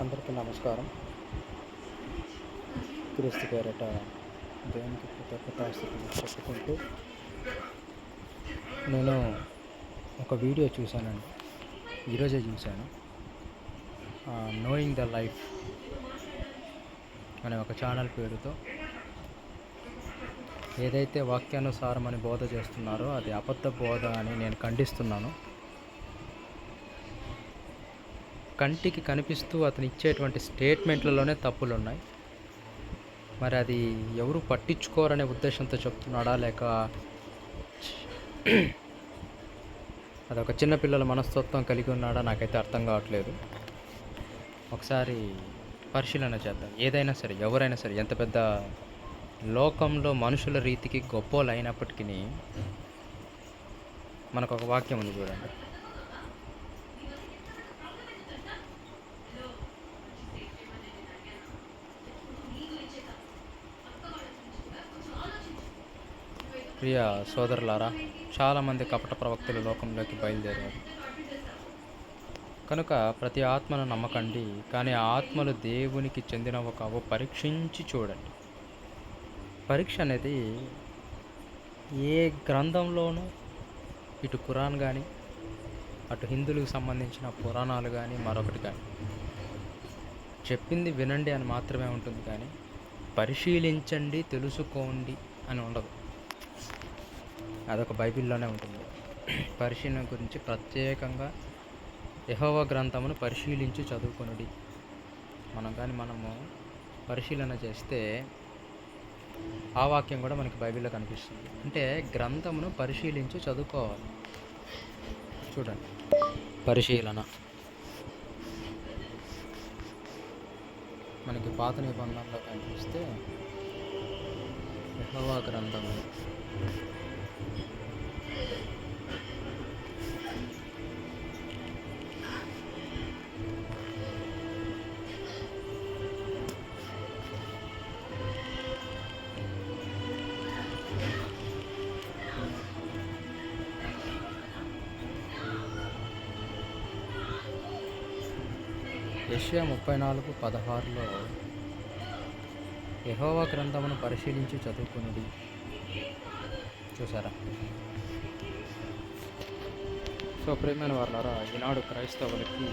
అందరికీ నమస్కారం. క్రీస్తు పేరట దేవునికి కృతజ్ఞతాస్తుతులు చెప్పుకుంటూ నేను ఒక వీడియో చూశానండి. ఈరోజే చూశాను. నోయింగ్ ద లైఫ్ అనే ఒక ఛానల్ పేరుతో ఏదైతే వాక్యానుసారం అని బోధ చేస్తున్నారో అది అబద్ధ బోధ అని నేను ఖండిస్తున్నాను. కంటికి కనిపిస్తూ అతను ఇచ్చేటువంటి స్టేట్మెంట్లలోనే తప్పులు ఉన్నాయి. మరి అది ఎవరు పట్టించుకోరనే ఉద్దేశంతో చెప్తున్నాడా, లేక అదొక చిన్నపిల్లల మనస్తత్వం కలిగి ఉన్నాడా, నాకైతే అర్థం కావట్లేదు. ఒకసారి పరిశీలన చేద్దాం. ఏదైనా సరే, ఎవరైనా సరే, ఎంత పెద్ద లోకంలో మనుషుల రీతికి గొప్పోలు అయినప్పటికీ మనకు ఒక వాక్యం ఉంది చూడండి. ప్రియ సోదరులారా, చాలామంది కపట ప్రవక్తలు లోకంలోకి బయలుదేరారు. కనుక ప్రతి ఆత్మను నమ్మకండి, కానీ ఆ ఆత్మలు దేవునికి చెందినవో కావో పరీక్షించి చూడండి. పరీక్ష అనేది ఏ గ్రంథంలోనూ, ఇటు ఖురాన్ కానీ, అటు హిందువులకు సంబంధించిన పురాణాలు కానీ, మరొకటి కానీ చెప్పింది వినండి అని మాత్రమే ఉంటుంది, కానీ పరిశీలించండి, తెలుసుకోండి అని ఉండదు. అదొక బైబిల్లోనే ఉంటుంది. పరిశీలన గురించి ప్రత్యేకంగా యెహోవా గ్రంథమును పరిశీలించి చదువుకొనుడి. మనము పరిశీలన చేస్తే ఆ వాక్యం కూడా మనకి బైబిల్లో కనిపిస్తుంది. అంటే గ్రంథమును పరిశీలించి చదువుకోవాలి. చూడండి, పరిశీలన మనకి పాత నిబంధనలో కనిపిస్తే యెహోవా గ్రంథము యెషయా 34:16లో యెహోవా గ్రంథమును పరిశీలించి చదువుకునుడి. చూసారా? సో ప్రియమైన వారలారా, ఈనాడు క్రైస్తవులకి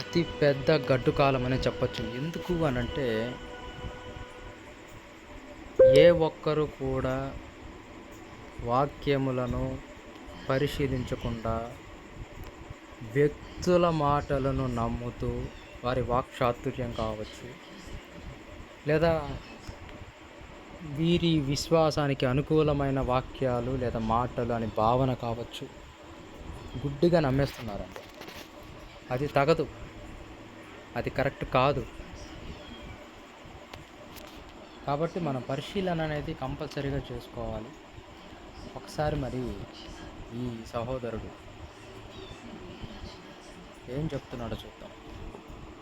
అతి పెద్ద గడ్డు కాలం అని చెప్పచ్చు. ఎందుకు అనంటే, ఏ ఒక్కరు కూడా వాక్యములను పరిశీలించకుండా వ్యక్తుల మాటలను నమ్ముతూ, వారి వాక్చాతుర్యం కావచ్చు, లేదా వీరి విశ్వాసానికి అనుకూలమైన వాక్యాలు లేదా మాటలు అని భావన కావచ్చు, గుడ్డిగా నమ్మేస్తున్నారండి. అది తగదు, అది కరెక్ట్ కాదు. కాబట్టి మనం పరిశీలన అనేది కంపల్సరీగా చేసుకోవాలి. ఒకసారి మరి ఈ సహోదరుడు ఏం చెప్తున్నాడో చూద్దాం.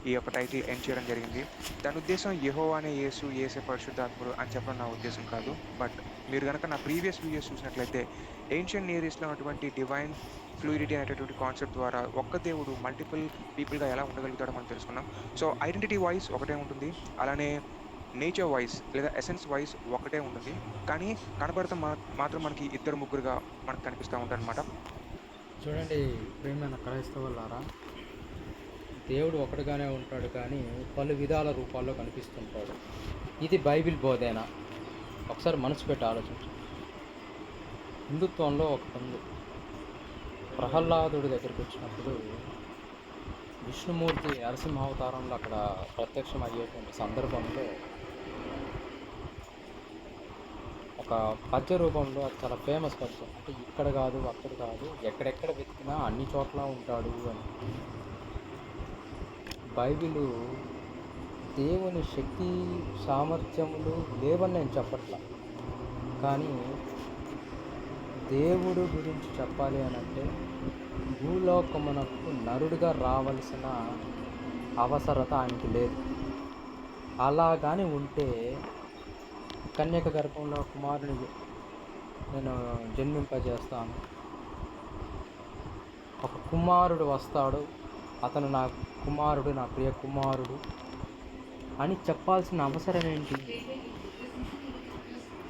ఈ యొక్క టైటిల్ ఎండ్ చేయడం జరిగింది. దాని ఉద్దేశం యెహోవా అనే యేసు, యేసే పరిశుద్ధాత్ముడు అని చెప్పడం నా ఉద్దేశం కాదు. బట్ మీరు కనుక నా ప్రీవియస్ వీడియోస్ చూసినట్లయితే ఏన్షియన్ నియర్ ఈస్ట్‌లో ఉన్నటువంటి డివైన్ ఫ్లూయిడిటీ అనేటటువంటి కాన్సెప్ట్ ద్వారా ఒక్క దేవుడు మల్టిపుల్ పీపుల్‌గా ఎలా ఉండగలుగుతాడో మనం తెలుసుకున్నాం. సో ఐడెంటిటీ వైస్ ఒకటే ఉంటుంది, అలానే నేచర్ వైస్ లేదా ఎసెన్స్ వైస్ ఒకటే ఉంటుంది. కానీ కనబడతాం మాత్రం మనకి ఇద్దరు ముగ్గురుగా మనకు కనిపిస్తూ ఉంటారనమాట. చూడండి ప్రియమైన క్రైస్తవులారా, దేవుడు ఒకటిగానే ఉంటాడు, కానీ పలు విధాల రూపాల్లో కనిపిస్తుంటాడు. ఇది బైబిల్ బోధేనా? ఒకసారి మనసు పెట్టి ఆలోచించు. హిందుత్వంలో ఒకటి ఉంది. ప్రహ్లాదుడి దగ్గరికి వచ్చినప్పుడు విష్ణుమూర్తి నరసింహావతారంలో అక్కడ ప్రత్యక్షం అయ్యేటువంటి సందర్భంలో ఒక పద్య రూపంలో, అది చాలా ఫేమస్ పద్యం. అంటే ఇక్కడ కాదు, అక్కడ కాదు, ఎక్కడెక్కడ వెతికినా అన్ని చోట్ల ఉంటాడు అని. బైబిలు దేవుని శక్తి సామర్థ్యములు లేవని నేను చెప్పట్లా, కానీ దేవుడు గురించి చెప్పాలి అని అంటే భూలోకమునకు నరుడిగా రావలసిన అవసరత ఆయనకి లేదు. అలా కానీ ఉంటే కన్యక గర్భంలో కుమారుని నేను జన్మింపజేస్తాను, ఒక కుమారుడు వస్తాడు, అతను నా కుమారుడు, నా ప్రియ కుమారుడు అని చెప్పాల్సిన అవసరం ఏంటి?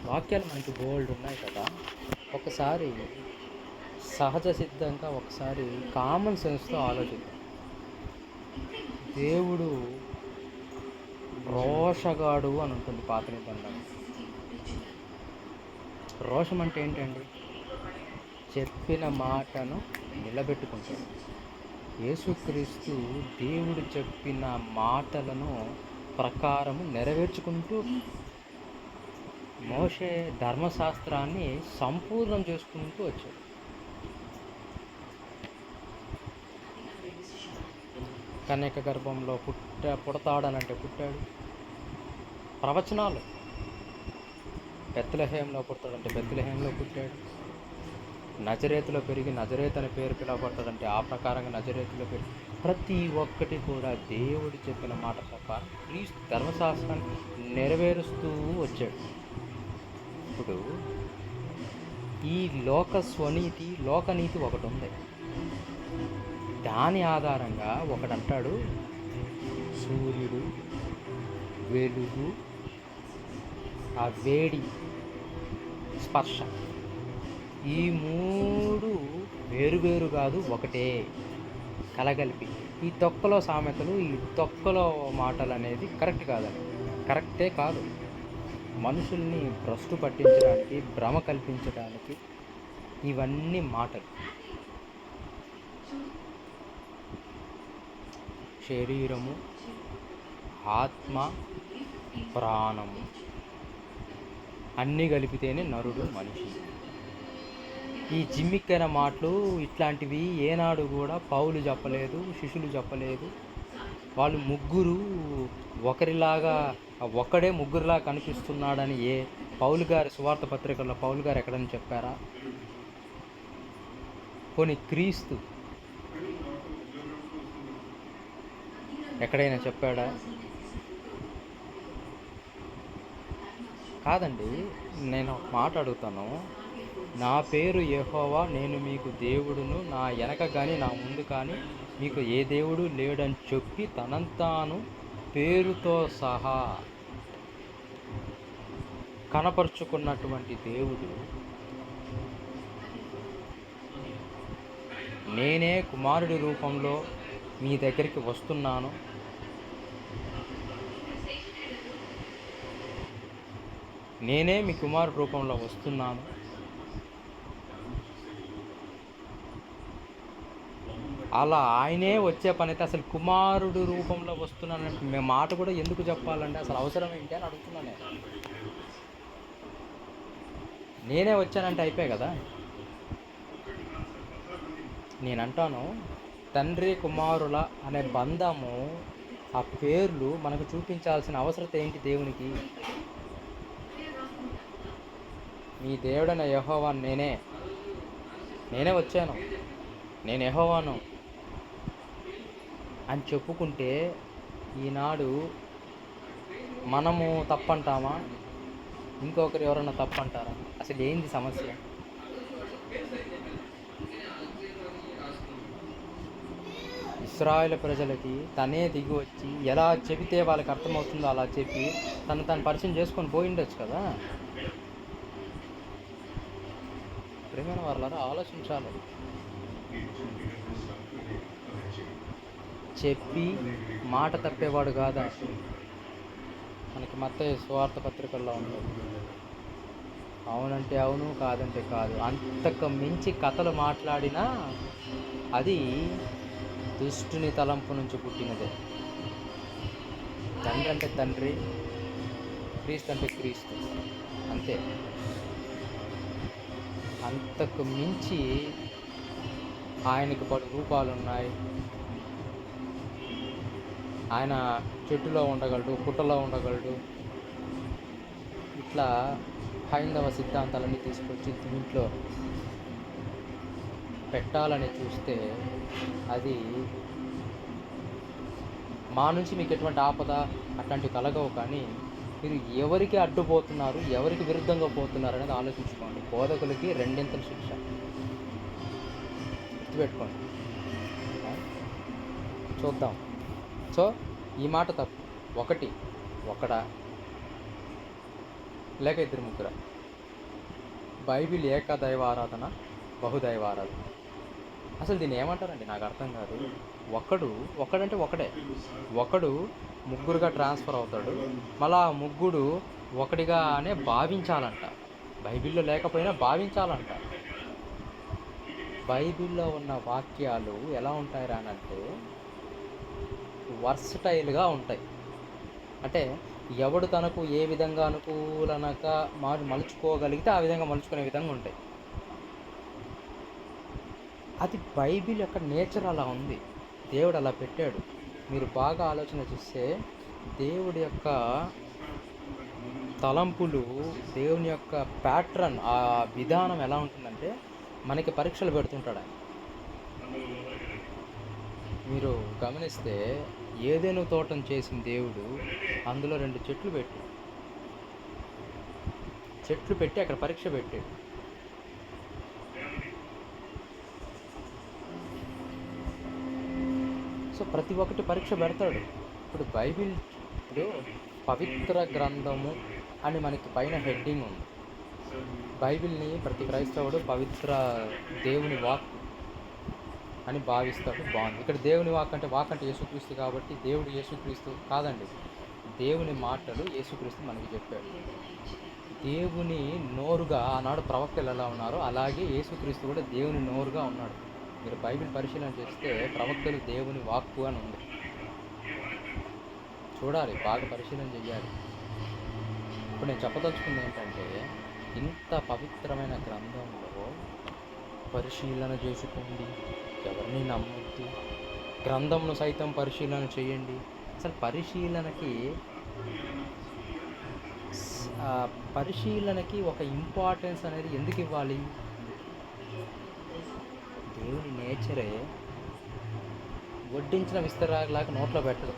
వాక్యాలు మనకి బోల్డ్ ఉన్నాయి కదా. ఒకసారి సహజ సిద్ధంగా, ఒకసారి కామన్ సెన్స్తో ఆలోచిద్దాం. దేవుడు రోషగాడు అని ఉంటుంది పాత నిబంధనలో. రోషం అంటే ఏంటండి? చెప్పిన మాటను నిలబెట్టుకుంటాడు. యేసుక్రీస్తు దేవుడు చెప్పిన మాటలను ప్రకారము నెరవేర్చుకుంటూ మోషే ధర్మశాస్త్రాన్ని సంపూర్ణం చేసుకుంటూ వచ్చాడు. కన్యక గర్భంలో పుడతాడనంటే పుట్టాడు. ప్రవచనాలు, బెత్లెహేంలో పుడతాడంటే బెత్లెహేంలో పుట్టాడు. నజరేతులో పెరిగి నజరేత్ అనే పేరు పిలవబడతాడంటే ఆ ప్రకారంగా నజరేతులో పెరిగి ప్రతి ఒక్కటి కూడా దేవుడు చెప్పిన మాట ప్రకారం క్రీస్తు ధర్మశాస్త్రాన్ని నెరవేరుస్తూ వచ్చాడు. ఇప్పుడు ఈ లోకనీతి ఒకటి ఉంది. దాని ఆధారంగా ఒకడంటాడు, సూర్యుడు, వెలుగు, ఆ వేడి, స్పర్శ, ఈ మూడు వేరువేరు కాదు, ఒకటే కలగలిపి. ఈ తొక్కలో సామెతలు, ఈ తొక్కలో మాటలు అనేది కరెక్టే కాదు. మనుషుల్ని భ్రష్టు పట్టించడానికి, భ్రమ కల్పించడానికి ఇవన్నీ మాటలు. శరీరము, ఆత్మ, ప్రాణము అన్నీ కలిపితేనే నరుడు మనిషి. ఈ జిమ్మిక్కైన మాటలు ఇట్లాంటివి ఏనాడు కూడా పౌలు చెప్పలేదు, శిష్యులు చెప్పలేదు. వాళ్ళు ముగ్గురు ఒకరిలాగా, ఒక్కడే ముగ్గురులా కనిపిస్తున్నాడని పౌలు గారి సువార్త పత్రికల్లో పౌలు గారు ఎక్కడని చెప్పారా? పోనీ క్రీస్తు ఎక్కడైనా చెప్పాడా? కాదండి. నేను ఒక మాట అడుగుతాను. నా పేరు యెహోవా, నేను మీకు దేవుడును, నా వెనక కానీ నా ముందు కానీ మీకు ఏ దేవుడు లేడని చెప్పి తనంతాను పేరుతో సహా కనపరుచుకున్నటువంటి దేవుడు, నేనే కుమారుడి రూపంలో మీ దగ్గరికి వస్తున్నాను, నేనే మీ కుమారుడి రూపంలో వస్తున్నాను, అలా ఆయనే వచ్చే పని అయితే అసలు కుమారుడు రూపంలో వస్తున్నానంటే మేము మాట కూడా ఎందుకు చెప్పాలంటే అసలు అవసరం ఏంటి అని అడుగుతున్నాను. నేనే వచ్చానంటే అయిపోయాయి కదా. నేనంటాను, తండ్రి కుమారుల అనే బంధము, ఆ పేర్లు మనకు చూపించాల్సిన అవసరం ఏంటి దేవునికి? మీ దేవుడైన యెహోవా నేనే వచ్చాను, నేను యెహోవాను అని చెప్పుకుంటే ఈనాడు మనము తప్పంటామా? ఇంకొకరు ఎవరన్నా తప్పంటారా? అసలు ఏంది సమస్య? ఇశ్రాయేలు ప్రజలకి తనే దిగి వచ్చి ఎలా చెబితే వాళ్ళకి అర్థమవుతుందో అలా చెప్పి తను పరిచయం చేసుకొని పోయిండొచ్చు కదా. ప్రియమైన వారలారా, ఆలోచించాలి. చెప్పి మాట తప్పేవాడు కాదా? మనకి మత్తయి సువార్త పత్రికల్లో ఉంటుంది. అవునంటే అవును, కాదంటే కాదు, అంతకు మించి కథలు మాట్లాడినా అది దుష్టుని తలంపు నుంచి పుట్టినదే. తండ్రి అంటే తండ్రి, క్రీస్తు అంటే క్రీస్తు, అంతే. అంతకు మించి ఆయనకి పలు రూపాలు ఉన్నాయి. ఆయన చెట్టులో ఉండగలడు, పుట్టలో ఉండగలడు. ఇట్లా హైందవ సిద్ధాంతాలన్నీ తీసుకొచ్చి దీంట్లో పెట్టాలని చూస్తే అది మా నుంచి మీకు ఎటువంటి ఆపద అట్లాంటివి కలగవు. కానీ మీరు ఎవరికి అడ్డుపోతున్నారు, ఎవరికి విరుద్ధంగా పోతున్నారు అనేది ఆలోచించుకోండి. బోధకులకి రెండింతల శిక్ష, గుర్తుపెట్టుకోండి. చూద్దాం. సో, ఈ మాట తప్పు. ఒకటి, ఒకడా? లేక ఇద్దరు ముగ్గురా? బైబిల్ ఏకదైవ ఆరాధన, బహుదైవ ఆరాధన. అసలు దీన్ని ఏమంటారండి నాకు అర్థం కాదు. ఒకడంటే ఒకడే. ఒకడు ముగ్గురుగా ట్రాన్స్ఫర్ అవుతాడు. మళ్ళా ఆ ముగ్గురు ఒకటిగానే భావించాలంట. బైబిల్‌లో లేకపోయినా భావించాలంట. బైబిల్‌లో ఉన్న వాక్యాలు ఎలా ఉంటాయిరా అనంటే వర్సటైల్‌గా ఉంటాయి. అంటే ఎవడు తనకు ఏ విధంగా అనుకూలనగా మలుచుకోగలిగితే ఆ విధంగా మలుచుకునే విధంగా ఉంటాయి. అది బైబిల్ యొక్క నేచర్ అలా ఉంది. దేవుడు అలా పెట్టాడు. మీరు బాగా ఆలోచన చేస్తే దేవుడి యొక్క తలంపులు, దేవుని యొక్క ప్యాట్రన్, ఆ విధానం ఎలా ఉంటుందంటే మనకి పరీక్షలు పెడుతుంటాడు ఆయన. మీరు గమనిస్తే ఏదైనా తోటను చేసిన దేవుడు అందులో 2 చెట్లు పెట్టి అక్కడ పరీక్ష పెట్టాడు. సో ప్రతి ఒక్కటి పరీక్ష పెడతాడు. ఇప్పుడు బైబిల్ ఇప్పుడు పవిత్ర గ్రంథము అని మనకి పైన హెడ్డింగ్ ఉంది. బైబిల్ని ప్రతి క్రైస్తవుడు పవిత్ర దేవుని వాక్ అని భావిస్తాడు. బాగుంది. ఇక్కడ దేవుని వాక్ అంటే యేసుక్రీస్తు కాబట్టి దేవుడు యేసుక్రీస్తు కాదండి. దేవుని మాటలు యేసుక్రీస్తు మనకి చెప్పాడు. దేవుని నోరుగా ఆనాడు ప్రవక్తలు ఎలా ఉన్నారో అలాగే యేసుక్రీస్తు కూడా దేవుని నోరుగా ఉన్నాడు. మీరు బైబిల్ పరిశీలన చేస్తే ప్రవక్తలు దేవుని వాక్కు అని ఉంది. చూడాలి, బాగా పరిశీలన చేయాలి. ఇప్పుడు నేను చెప్పదలుచుకుంది ఏంటంటే ఇంత పవిత్రమైన గ్రంథంలో పరిశీలన చేసుకోండి, ఎవరిని నమ్మొద్దు, గ్రంథంను సైతం పరిశీలన చేయండి. అసలు పరిశీలనకి ఒక ఇంపార్టెన్స్ అనేది ఎందుకు ఇవ్వాలి? దేవుని నేచరే వడ్డించిన విస్తరాకులాగా నోట్లో పెట్టదు.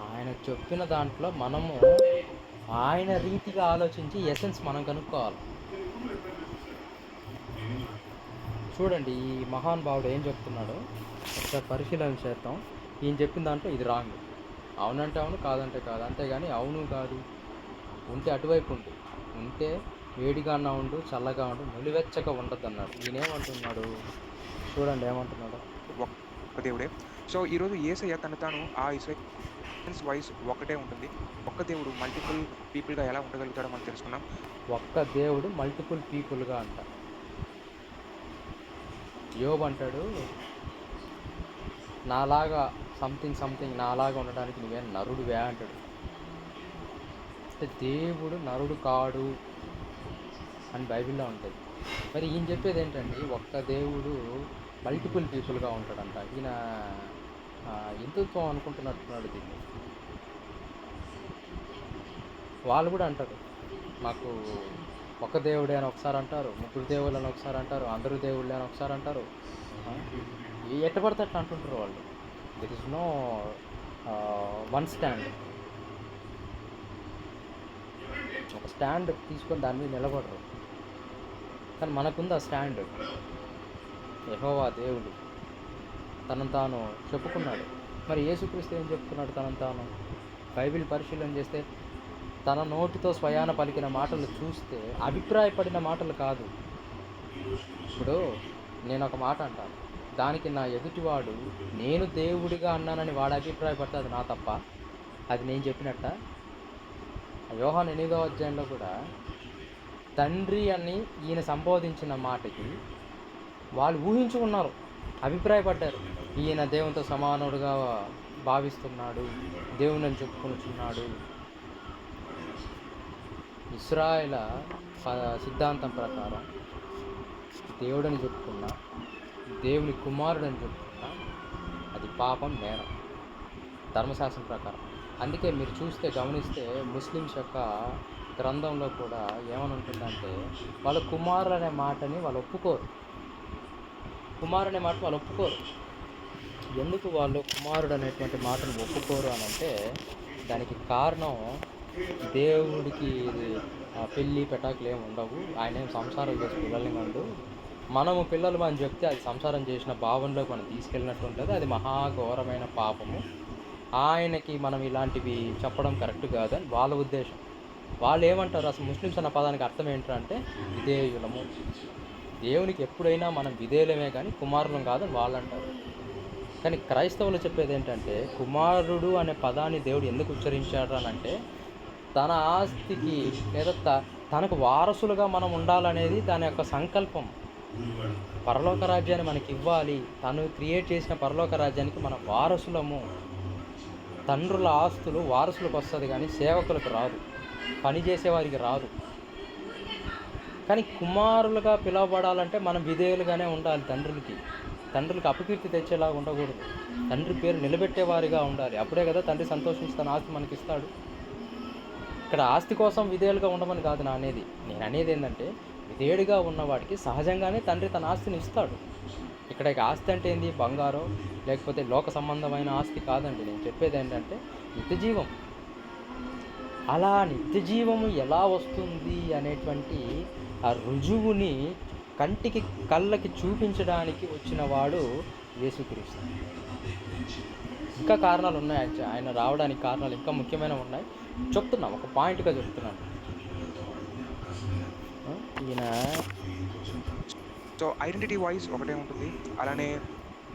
ఆయన చెప్పిన దాంట్లో మనము ఆయన రీతిగా ఆలోచించి ఎసెన్స్ మనం కనుక్కోవాలి. చూడండి, ఈ మహానుభావుడు ఏం చెప్తున్నాడో ఒకసారి పరిశీలన చేద్దాం. ఈయన చెప్పిన దాంట్లో ఇది రాంగ్. అవునంటే అవును, కాదంటే కాదు. అంతేగాని అవును కాదు, ఉంటే అటువైపు ఉండు, ఉంటే వేడిగా అన్నా ఉండు, చల్లగా ఉండు, నులివెచ్చగా ఉండద్దు అన్నాడు. ఈయనేమంటున్నాడు చూడండి, ఏమంటున్నాడు. ఒక్క దేవుడే. సో ఈరోజు యేసయ్య తను తాను ఆ ఇస్రాయేల్స్ వాయిస్ ఒకటే ఉంటుంది. ఒక్క దేవుడు మల్టిపుల్ పీపుల్గా ఎలా ఉండగలుగుతాడో మనం తెలుసుకున్నాం. ఒక్క దేవుడు మల్టిపుల్ పీపుల్గా అంట. యోబు అంటాడు, నాలాగా సంథింగ్ నాలాగా ఉండడానికి నువ్వేం నరుడువే అంటాడు. అంటే దేవుడు నరుడు కాడు అని బైబిల్లో ఉంటుంది. మరి ఈయన చెప్పేది ఏంటండి, ఒక్క దేవుడు మల్టిపుల్ పీపుల్గా ఉంటాడంట. ఈయన హిందుత్వం అనుకుంటున్నట్టున్నాడు దీన్ని. వాళ్ళు కూడా అంటారు, మాకు ఒక దేవుడే అని ఒకసారి అంటారు, ముగ్గురు దేవుళ్ళు అని ఒకసారి అంటారు, అందరూ దేవుళ్ళే అని ఒకసారి అంటారు. ఎట్ట పడితే అట్లా అంటుంటారు వాళ్ళు. There is no one stand. ఒక స్టాండ్ తీసుకొని దాని మీద నిలబడరు. కానీ మనకుంది ఆ స్టాండ్. యెహోవా దేవుడు తనను తాను చెప్పుకున్నాడు. మరి యేసుక్రీస్తు ఏం చెప్పుకున్నాడు తనను తాను? బైబిల్ పరిశీలన చేస్తే తన నోటితో స్వయాన పలికిన మాటలు చూస్తే అభిప్రాయపడిన మాటలు కాదు. ఇప్పుడు నేను ఒక మాట అంటాను, దానికి నా ఎదుటివాడు నేను దేవుడిగా అన్నానని వాడు అభిప్రాయపడితే అది నా తప్ప? అది నేను చెప్పినట్ట? యోహాను 8వ అధ్యాయంలో కూడా తండ్రి అని ఈయన సంబోధించిన మాటకి వాళ్ళు ఊహించుకున్నారు, అభిప్రాయపడ్డారు. ఈయన దేవునితో సమానుడుగా భావిస్తున్నాడు, దేవుని చెప్పుకొనుచున్నాడు. ఇశ్రాయేల సిద్ధాంతం ప్రకారం దేవుడని చెప్పుకున్నా, దేవుని కుమారుడని చెప్పుకున్నా అది పాపం, నేరం ధర్మశాస్త్రం ప్రకారం. అందుకే మీరు చూస్తే గమనిస్తే ముస్లిమ్స్ యొక్క గ్రంథంలో కూడా ఏమని ఉంటుందంటే వాళ్ళ కుమారుడు అనే మాటని వాళ్ళు ఒప్పుకోరు. కుమారుడు అనే మాట వాళ్ళు ఒప్పుకోరు. ఎందుకు వాళ్ళు కుమారుడు అనేటువంటి మాటను ఒప్పుకోరు అని అంటే దానికి కారణం, దేవుడికి ఇది పెళ్ళి పెటాకులు ఏమి ఉండవు, ఆయన ఏం సంసారం చేసి పిల్లల్ని కండు, మనము పిల్లలు అని చెప్తే అది సంసారం చేసిన భావనలోకి మనం తీసుకెళ్ళినట్టు ఉంటుంది. అది మహాఘోరమైన పాపము. ఆయనకి మనం ఇలాంటివి చెప్పడం కరెక్ట్ కాదని వాళ్ళ ఉద్దేశం. వాళ్ళు ఏమంటారు, అసలు ముస్లిమ్స్ అన్న పదానికి అర్థం ఏంటంటే విధేయులము. దేవునికి ఎప్పుడైనా మనం విధేయులమే కానీ కుమారులం కాదని వాళ్ళు అంటారు. కానీ క్రైస్తవులు చెప్పేది ఏంటంటే, కుమారుడు అనే పదాన్ని దేవుడు ఎందుకు ఉచ్చరించాడు అని అంటే, తన ఆస్తికి లేదా తనకు వారసులుగా మనం ఉండాలనేది తన యొక్క సంకల్పం. పరలోక రాజ్యాన్ని మనకి ఇవ్వాలి, తను క్రియేట్ చేసిన పరలోక రాజ్యానికి మన వారసులము. తండ్రుల ఆస్తులు వారసులకు వస్తుంది కానీ సేవకులకు రాదు, పని చేసేవారికి రాదు. కానీ కుమారులుగా పిలువబడాలంటే మనం విధేయులుగానే ఉండాలి. తండ్రులకి అపకీర్తి తెచ్చేలాగా ఉండకూడదు. తండ్రి పేరు నిలబెట్టేవారిగా ఉండాలి. అప్పుడే కదా తండ్రి సంతోషించి తన ఆస్తి మనకి ఇస్తాడు. ఇక్కడ ఆస్తి కోసం విధేయులుగా ఉండమని కాదు నేను అనేది ఏంటంటే, విధేయుడిగా ఉన్నవాడికి సహజంగానే తండ్రి తన ఆస్తిని ఇస్తాడు. ఇక్కడ ఆస్తి అంటే ఏంది, బంగారం లేకపోతే లోక సంబంధమైన ఆస్తి కాదండి. నేను చెప్పేది ఏంటంటే నిత్యజీవం. అలా నిత్యజీవము ఎలా వస్తుంది అనేటువంటి ఆ రుజువుని కంటికి కళ్ళకి చూపించడానికి వచ్చిన వాడు యేసుక్రీస్తు. ఇంకా కారణాలు ఉన్నాయి, ఆయన రావడానికి కారణాలు ఇంకా ముఖ్యమైనవి ఉన్నాయి. చెప్తున్నాం, ఒక పాయింట్గా చెప్తున్నాను. ఈయన సో ఐడెంటిటీ వైజ్ ఒకటే ఉంటుంది, అలానే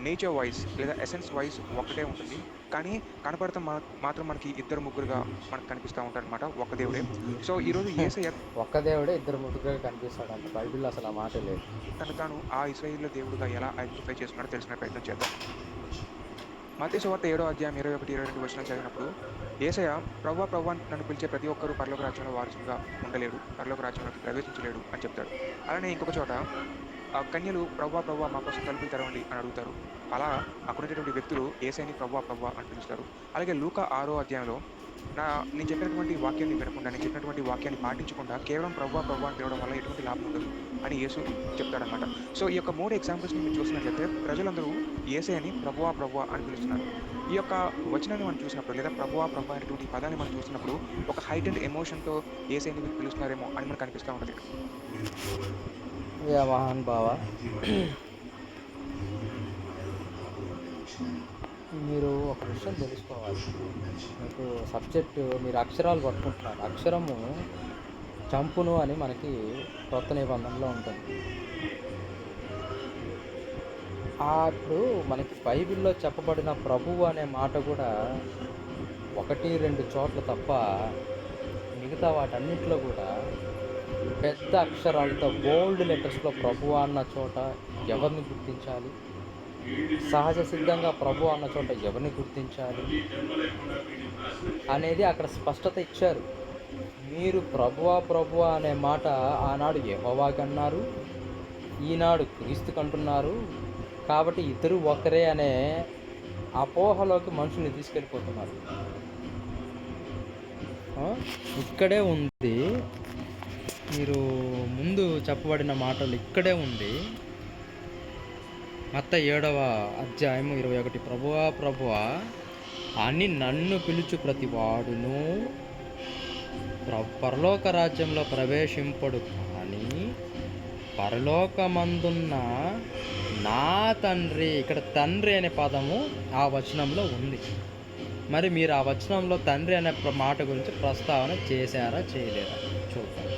నేచర్ వైజ్ లేదా ఎసెన్స్ వైజ్ ఒకటే ఉంటుంది. కానీ కనపడతాం మాత్రం మనకి ఇద్దరు ముగ్గురుగా మనకు కనిపిస్తూ ఉంటారు అనమాట, ఒక్క దేవుడే. సో ఈరోజు యేసయ్య ఒక్క దేవుడే ఇద్దరు ముగ్గురుగా కనిపిస్తాడంట. బైబిల్లో అసలు ఆ మాట లేదు. తాను ఆ ఇశ్రాయేలు దేవుడుగా ఎలా ఐడెంటిఫై చేసుకున్నాడో తెలుసుకునే ప్రయత్నం చేద్దాం. మత్తయి సువార్త 7వ అధ్యాయం 21-22 వచనాలు చదివినప్పుడు, యేసయ్య ప్రభువా ప్రభువా నన్ను పిలిచే ప్రతి ఒక్కరూ పరలోక రాజ్యంలో వారసులుగా ఉండలేడు, పరలోక రాజ్యంలోకి ప్రవేశించలేడు అని చెప్తాడు. అలానే ఇంకొక చోట కన్యలు ప్రభువా ప్రభువా మా కోసం తలుపులు తెరవండి అని అడుగుతారు. అలా అక్కడ ఉండేటువంటి వ్యక్తులు యేసయ్యని ప్రభువా ప్రభువా అని పిలుస్తారు. అలాగే లూకా 6వ అధ్యాయంలో నేను చెప్పినటువంటి వాక్యాన్ని వినకుండా, నేను చెప్పినటువంటి వాక్యాన్ని పాటించకుండా కేవలం ప్రభువా ప్రభువా అని తినడం వల్ల ఎటువంటి లాభం ఉండదు అని యేసు చెప్తాడనమాట. సో ఈ యొక్క 3 ఎగ్జాంపుల్స్ని మీరు చూసినట్లయితే ప్రజలందరూ యేసయ్యని ప్రభువా ప్రభువా అని పిలుస్తున్నారు. ఈ యొక్క వచనాన్ని మనం చూసినప్పుడు లేదా ప్రభువా ప్రభువా అనేటువంటి పదాన్ని మనం చూసినప్పుడు ఒక హైట్ అండ్ ఎమోషన్తో యేసయ్యని మీరు పిలుస్తున్నారేమో అని మనకు అనిపిస్తూ ఉంటుంది. మహాన్ భావ, మీరు ఒక విషయం తెలుసుకోవాలి. మీకు సబ్జెక్టు మీరు అక్షరాలు పట్టుకుంటున్నారు. అక్షరము చంపును అని మనకి కొత్త నిబంధనలో ఉంటుంది. అప్పుడు మనకి బైబిల్లో చెప్పబడిన ప్రభువు అనే మాట కూడా 1-2 చోట్ల తప్ప మిగతా వాటన్నింటిలో కూడా పెద్ద అక్షరాలతో బోల్డ్ లెటర్స్లో ప్రభువు అన్న చోట ఎవరిని గుర్తించాలి, సహజ సిద్ధంగా ప్రభు అన్న చోట ఎవరిని గుర్తించాలి అనేది అక్కడ స్పష్టత ఇచ్చారు. మీరు ప్రభువా ప్రభువా అనే మాట ఆనాడు యెహోవాకి అన్నారు, ఈనాడు క్రీస్తుకు అంటున్నారు. కాబట్టి ఇద్దరు ఒకరే అనే అపోహలోకి మనుషుల్ని తీసుకెళ్ళిపోతున్నారు. ఇక్కడే ఉంది, మీరు ముందు చెప్పబడిన మాటలు ఇక్కడే ఉంది. మత్తయి 7వ అధ్యాయం 21, ప్రభువా ప్రభువా అని నన్ను పిలుచు ప్రతి వాడును పరలోక రాజ్యంలో ప్రవేశింపడు, కానీ పరలోకమందున్న నా తండ్రి. ఇక్కడ తండ్రి అనే పదము ఆ వచనంలో ఉంది. మరి మీరు ఆ వచనంలో తండ్రి అనే మాట గురించి ప్రస్తావన చేశారా చేయలేరా చూద్దాం.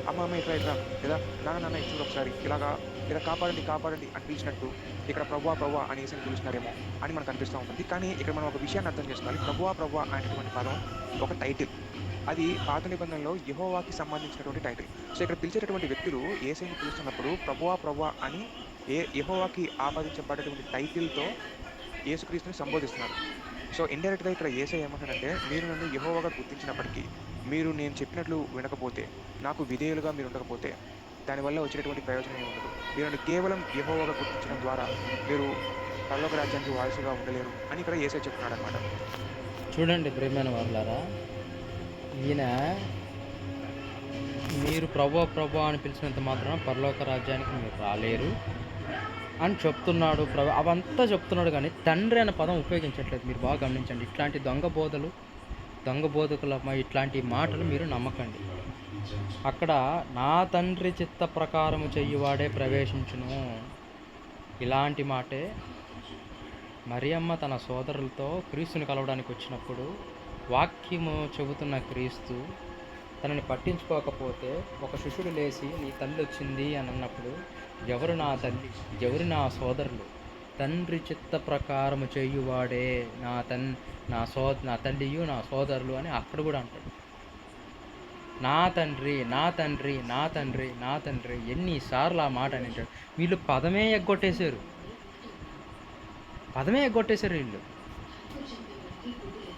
అమ్మ ఇట్లా లేదా నాన్న చూడు ఒకసారి ఇలాగా లేదా కాపాడండి కాపాడండి అని పిలిచినట్టు ఇక్కడ ప్రభువా ప్రభువా అని యేసుని పిలుస్తున్నారేమో అని మనకు అనిపిస్తూ ఉంటుంది. కానీ ఇక్కడ మనం ఒక విషయాన్ని అర్థం చేసుకోవాలి. ప్రభువా ప్రభువా అనేటువంటి పదం ఒక టైటిల్. అది పాత నిబంధనలో యెహోవాకి సంబంధించినటువంటి టైటిల్. సో ఇక్కడ పిలిచేటటువంటి వ్యక్తులు యేసుని పిలుస్తున్నప్పుడు ప్రభువా ప్రభువా అని యెహోవాకి ఆపాదించబడేటువంటి టైటిల్తో యేసుక్రీస్తుని సంబోధిస్తున్నారు. సో ఇండైరెక్ట్గా ఇక్కడ యేసయ్య ఏమంటాడంటే, మీరు నన్ను యెహోవాగా గుర్తించినప్పటికీ మీరు నేను చెప్పినట్లు వినకపోతే, నాకు విధేయులుగా మీరు ఉండకపోతే దానివల్ల వచ్చేటటువంటి ప్రయోజనం ఏమి ఉండదు. మీరు కేవలం యెహోవాగా గుర్తించడం ద్వారా మీరు పరలోక రాజ్యానికి వారసుగా ఉండలేరు అని ఇక్కడ యేసయ్య చెప్తున్నాడు అనమాట. చూడండి ప్రియమైన వారులారా, ఈయన మీరు ప్రభువా ప్రభువా అని పిలిచినంత మాత్రాన పరలోక రాజ్యానికి మీరు రాలేరు అని చెప్తున్నాడు. అవంతా చెప్తున్నాడు, కానీ తండ్రి అనే పదం ఉపయోగించట్లేదు. మీరు బాగా గమనించండి. ఇట్లాంటి దొంగ బోధకుల ఇట్లాంటి మాటలు మీరు నమ్మకండి. అక్కడ నా తండ్రి చిత్త ప్రకారము చెయ్యువాడే ప్రవేశించును. ఇలాంటి మాటే మరియమ్మ తన సోదరులతో క్రీస్తుని కలవడానికి వచ్చినప్పుడు వాక్యము చెబుతున్న క్రీస్తు తనని పట్టించుకోకపోతే ఒక శిష్యుడు లేచి నీ తల్లి వచ్చింది అని అన్నప్పుడు ఎవరు నా తల్లి, ఎవరు నా సోదరులు, తండ్రి చిత్త ప్రకారము చేయువాడే నా తల్లియు నా సోదరులు అని అక్కడ కూడా అంటాడు. నా తండ్రి నా తండ్రి నా తండ్రి నా తండ్రి ఎన్నిసార్లు ఆ మాట అని అంటాడు. వీళ్ళు పదమే ఎగ్గొట్టేశారు వీళ్ళు.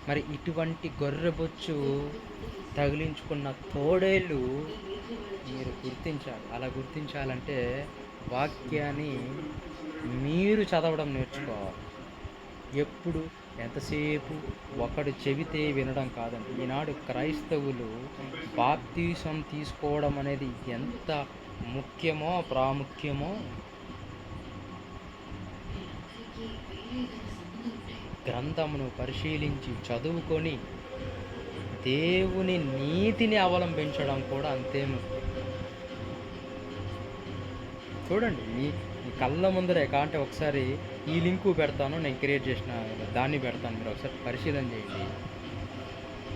మరి ఇటువంటి గొర్రెబొచ్చు తగిలించుకున్న తోడేళ్ళు మీరు గుర్తించాలి. అలా గుర్తించాలంటే వాక్యాన్ని మీరు చదవడం నేర్చుకోవాలి. ఎప్పుడు ఎంతసేపు ఒకడు చెబితే వినడం కాదండి. ఈనాడు క్రైస్తవులు బాప్తీసం తీసుకోవడం అనేది ఎంత ముఖ్యమో ప్రాముఖ్యమో గ్రంథమును పరిశీలించి చదువుకొని దేవుని నీతిని అవలంబించడం కూడా అంతే ముఖ్యం. చూడండి, మీ కళ్ళ ముందరే కాంటే ఒకసారి ఈ లింకు పెడతాను, నేను క్రియేట్ చేసిన దాన్ని పెడతాను, మీరు ఒకసారి పరిశీలన చేయండి.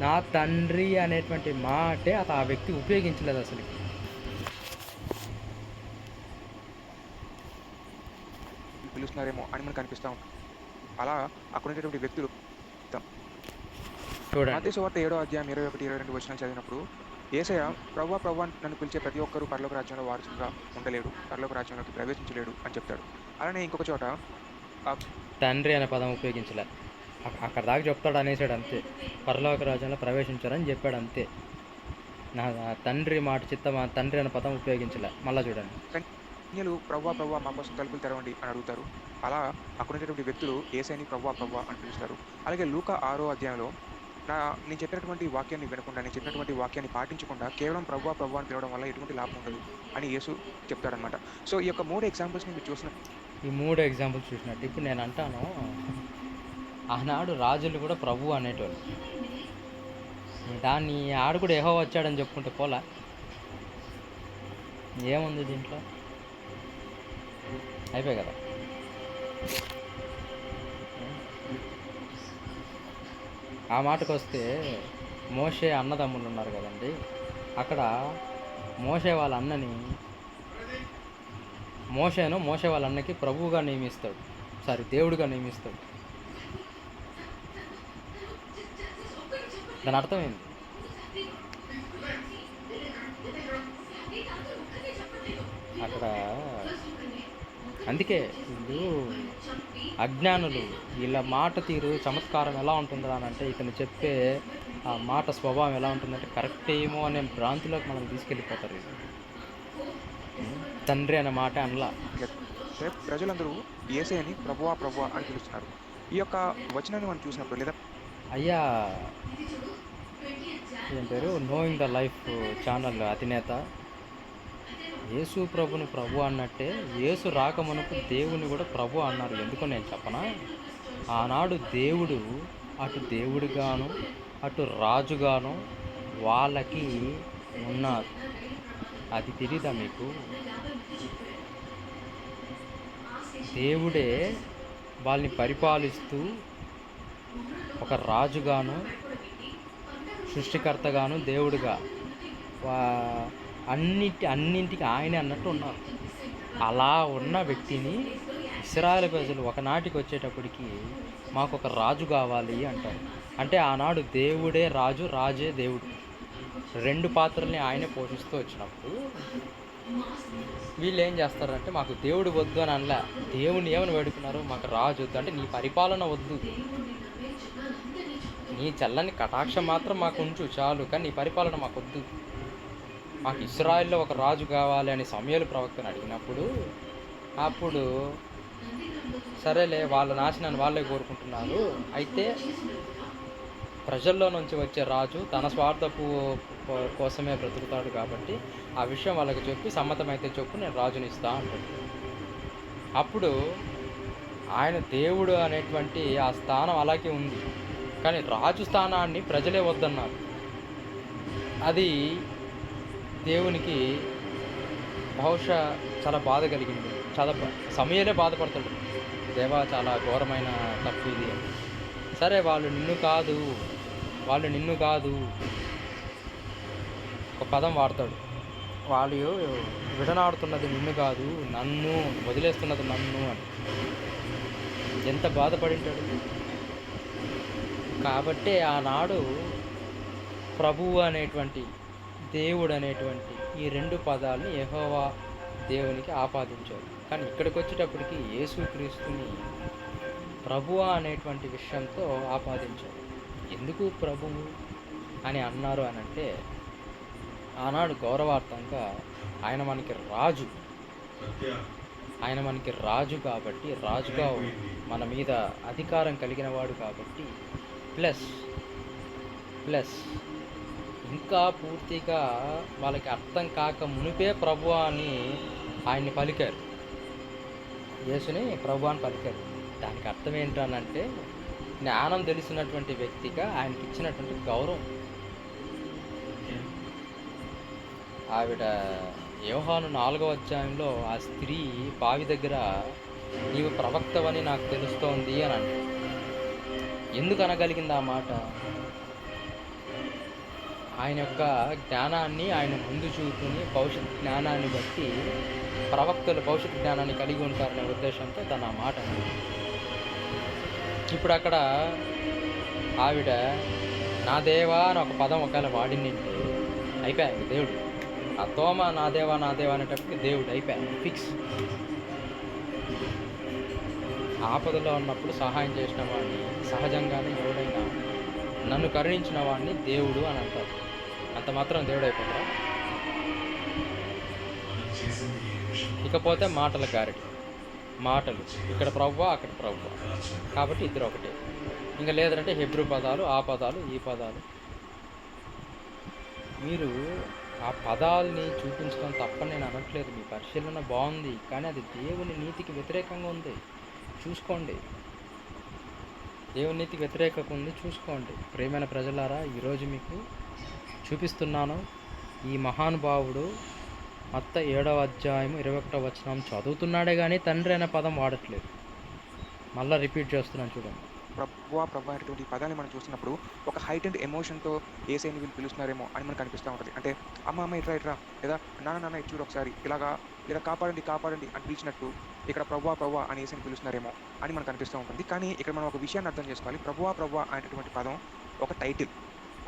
నా తండ్రి అనేటువంటి మాటే ఆ వ్యక్తి ఉపయోగించలేదు అసలు. పిలుస్తున్నారేమో అని మనకు అనిపిస్తూ ఉంటుంది. అలా అక్కడ ఉండేటువంటి వ్యక్తులు చూడండి, మత్తయి సువార్త 7వ అధ్యాయం 21-22 వచనాలు చదివినప్పుడు యేసయ్య ప్రభువా ప్రభువా నన్ను పిలిచే ప్రతి ఒక్కరూ పరలోక రాజ్యంలో వారసుగా ఉండలేడు, పరలోక రాజ్యంలోకి ప్రవేశించలేడు అని చెప్తాడు. అలానే ఇంకొక చోట తండ్రి అనే పదం ఉపయోగించలే, అక్కడ దాకా చెప్తాడు అనేసాడు అంతే. పరలోక రాజ్యంలో ప్రవేశించారని చెప్పాడు అంతే. నా తండ్రి మాట తండ్రి అనే పదం ఉపయోగించలే. మళ్ళీ చూడండి, కన్యలు ప్రభువా ప్రభువా మా కోసం తలుపులు తెరవండి అని అడుగుతారు. అలా అక్కడ ఉండేటువంటి వ్యక్తులు యేసయ్యని ప్రభువా ప్రభువా అని పిలుస్తారు. అలాగే లూకా 6వ అధ్యాయంలో నేను చెప్పినటువంటి వాక్యాన్ని వినకుండా, నేను చెప్పినటువంటి వాక్యాన్ని పాటించకుండా కేవలం ప్రభువా ప్రభువా అని పిలవడం వల్ల ఎటువంటి లాభం ఉండదు అని యేసు చెప్తాడనమాట. సో ఈ యొక్క 3 ఎగ్జాంపుల్స్ని మీరు ఈ 3 ఎగ్జాంపుల్స్ చూసినట్టు ఇప్పుడు నేను అంటాను, ఆనాడు రాజులు కూడా ప్రభు అనేటోళ్ళు. దాన్ని ఆడు కూడా యెహోవా వచ్చాడని చెప్పుకుంటే పోలా, ఏముంది దీంట్లో? అయిపోయి కదా. ఆ మాటకు వస్తే మోషే అన్నదమ్ములు ఉన్నారు కదండి, అక్కడ మోషే వాళ్ళ అన్నని మోషే వాళ్ళ అన్నకి ప్రభువుగా నియమిస్తాడు, దేవుడిగా నియమిస్తాడు. దాని అర్థం ఏంటి? అక్కడ అందుకే వీళ్ళు అజ్ఞానులు, వీళ్ళ మాట తీరు చమత్కారం ఎలా ఉంటుందా అని అంటే, ఇతను చెప్పే ఆ మాట స్వభావం ఎలా ఉంటుందంటే కరెక్ట్ ఏమో అనే భ్రాంతిలోకి మనం తీసుకెళ్ళిపోతారు. తండ్రి అనే మాట అనలా. ప్రజలందరూ యేసయ్యని ప్రభువా ప్రభువా అని పిలుస్తున్నారు. ఈ యొక్క వచనాన్ని మనం చూసినప్పుడు, లేదా అయ్యా ఏం పేరు, నోయింగ్ ద లైఫ్ ఛానల్ అధినేత యేసు ప్రభుని ప్రభు అన్నట్టే యేసు రాకమునకు దేవుని కూడా ప్రభు అన్నారు. ఎందుకో నేను చెప్పనా? ఆనాడు దేవుడు అటు దేవుడిగాను అటు రాజుగాను వాళ్ళకి ఉన్నారు. అది తెలీదా మీకు? దేవుడే వాళ్ళని పరిపాలిస్తూ ఒక రాజుగాను సృష్టికర్తగాను దేవుడుగా అన్నింటికి ఆయనే అన్నట్టు ఉన్నారు. అలా ఉన్న వ్యక్తిని ఇశ్రాయేలు ప్రజలు ఒకనాటికి వచ్చేటప్పటికి మాకు ఒక రాజు కావాలి అంటారు. అంటే ఆనాడు దేవుడే రాజు, రాజే దేవుడు, 2 పాత్రల్ని ఆయనే పోషిస్తూ వచ్చినప్పుడు వీళ్ళు ఏం చేస్తారంటే మాకు దేవుడు వద్దు అని అనలే. దేవుని ఏమని వేడుకున్నారు? మాకు రాజు వద్దు, అంటే నీ పరిపాలన వద్దు, నీ చల్లని కటాక్షం మాత్రం మాకు ఉంచు చాలు, కానీ నీ పరిపాలన మాకు వద్దు, మాకు ఇశ్రాయేల్లో ఒక రాజు కావాలి అని సమూయేలు ప్రవక్తను అడిగినప్పుడు అప్పుడు సరేలే వాళ్ళ నాశనాన్ని వాళ్ళే కోరుకుంటున్నారు, అయితే ప్రజల్లో నుంచి వచ్చే రాజు తన స్వార్థపు కోసమే బ్రతుకుతాడు కాబట్టి ఆ విషయం వాళ్ళకి చెప్పి సమ్మతమైతే చెప్పు నేను రాజుని ఇస్తా అంటాడు. అప్పుడు ఆయన దేవుడు అనేటువంటి ఆ స్థానం అలాగే ఉంది, కానీ రాజు స్థానాన్ని ప్రజలే వద్దన్నారు. అది దేవునికి బహుశా చాలా బాధ కలిగింది. చాలా సమయలే బాధపడతాడు. దేవా చాలా ఘోరమైన తప్పు ఇది అని. సరే వాళ్ళు నిన్ను కాదు ఒక పదం వాడతాడు. వాళ్ళు విడనాడుతున్నది నిన్ను కాదు నన్ను, వదిలేస్తున్నది నన్ను అని. ఎంత బాధపడింటాడు. కాబట్టే ఆనాడు ప్రభువు అనేటువంటి, దేవుడు అనేటువంటి ఈ 2 పదాలని యెహోవా దేవునికి ఆపాదించారు. కానీ ఇక్కడికొచ్చేటప్పటికి యేసుక్రీస్తుని ప్రభువా అనేటువంటి విషయంతో ఆపాదించారు. ఎందుకు ప్రభువు అని అన్నారు అనంటే, ఆనాడు గౌరవార్థంగా ఆయన మనకి రాజు. ఆయన మనకి రాజు కాబట్టి, రాజుగా మన మీద అధికారం కలిగిన వాడు కాబట్టి, ప్లస్ ఇంకా పూర్తిగా వాళ్ళకి అర్థం కాక మునిపే ప్రభువా అని ఆయన్ని పలికారు. యేసుని ప్రభువా అని పలికారు. దానికి అర్థం ఏంటనంటే, జ్ఞానం తెలిసినటువంటి వ్యక్తిగా ఆయనకి ఇచ్చినటువంటి గౌరవం. ఆవిడ యోహాను 4వ అధ్యాయంలో ఆ స్త్రీ బావి దగ్గర నీవు ప్రవక్తవని నాకు తెలుస్తోంది అని అంటాడు. ఎందుకు అనగలిగింది ఆ మాట? ఆయన యొక్క జ్ఞానాన్ని ఆయన ముందు చూపుని భవిష్యత్ జ్ఞానాన్ని బట్టి ప్రవక్తలు భవిష్యత్ జ్ఞానాన్ని కలిగి ఉంటారనే ఉద్దేశంతో తను ఆ మాట అన్నది. ఇప్పుడు అక్కడ ఆవిడ నా దేవా అని ఒక పదం ఒకవేళ వాడిందంటే అయిపోయాయి దేవుడు. ఆ తోమ నా దేవా అనేటప్పటికి దేవుడు అయిపోయాయి, ఫిక్స్. ఆపదలో ఉన్నప్పుడు సహాయం చేసిన వాడిని సహజంగానే ఎవడైనా నన్ను కరుణించిన వాడిని దేవుడు అని అంటారు. అంత మాత్రం దేవుడు అయిపోతారా? ఇకపోతే మాటల గారడి, మాటలు ఇక్కడ ప్రభువా అక్కడ ప్రభువా, కాబట్టి ఇద్దరు ఒకటే. ఇంకా లేదంటే హెబ్రూ పదాలు, ఆ పదాలు, ఈ పదాలు. మీరు ఆ పదాలని చూపించడం తప్పని నేను అనట్లేదు. మీ పరిశీలన బాగుంది, కానీ అది దేవుని నీతికి వ్యతిరేకంగా ఉంది, చూసుకోండి. దేవుని నీతికి వ్యతిరేకంగా ఉంది, చూసుకోండి. ప్రియమైన ప్రజలారా, ఈరోజు మీకు చూపిస్తున్నాను. ఈ మహానుభావుడు మత్తయి 7వ అధ్యాయం 21వ వచనం చదువుతున్నాడే కానీ తండ్రి అనే పదం వాడట్లేదు. మళ్ళీ రిపీట్ చేస్తున్నాను చూడండి. ప్రభువా అనేటువంటి ఈ పదాన్ని మనం చూస్తున్నప్పుడు ఒక హైటెండ్ ఎమోషన్తో ఏసైని వీళ్ళు పిలుస్తున్నారేమో అని మనకు అనిపిస్తూ ఉంటుంది. అంటే అమ్మ ఇట్రా లేదా నాన్న ఇటు చూడు ఒకసారి ఇలాగా, లేదా కాపాడండి అని పిలిచినట్టు ఇక్కడ ప్రభువా అని ఏసైని పిలుస్తున్నారేమో అని మనకు అనిపిస్తూ ఉంటుంది. కానీ ఇక్కడ మనం ఒక విషయాన్ని అర్థం చేసుకోవాలి. ప్రభువా అనేటువంటి పదం ఒక టైటిల్.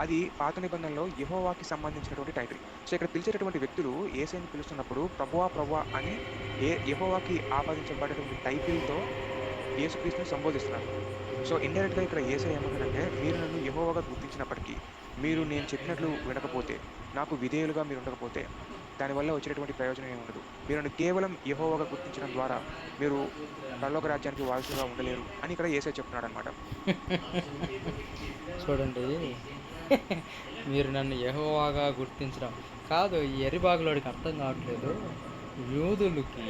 అది పాత నిబంధనలో యెహోవాకి సంబంధించినటువంటి టైటిల్. సో ఇక్కడ పిలిచేటటువంటి వ్యక్తులు ఏసైని పిలుస్తున్నప్పుడు ప్రభువా అని యెహోవాకి ఆపాదించబడేటువంటి టైటిల్తో యేసుక్రీస్తుని సంబోధిస్తున్నారు. సో ఇండైరెక్ట్గా ఇక్కడ యేసయ్య ఏమంటాడంటే, మీరు నన్ను యెహోవాగా గుర్తించినప్పటికీ, మీరు నేను చెప్పినట్లు వినకపోతే, నాకు విధేయులుగా మీరు ఉండకపోతే, దానివల్ల వచ్చేటటువంటి ప్రయోజనం ఏమి ఉండదు. మీరు నన్ను కేవలం యెహోవాగా గుర్తించడం ద్వారా మీరు పరలోక రాజ్యానికి వారసుగా ఉండలేరు అని ఇక్కడ యేసయ్య చెప్తున్నాడు అనమాట. చూడండి, మీరు నన్ను యెహోవాగా గుర్తించడం కాదు. ఈ ఎర్రిబాగులోడికి అర్థం కావట్లేదు. యూదులకి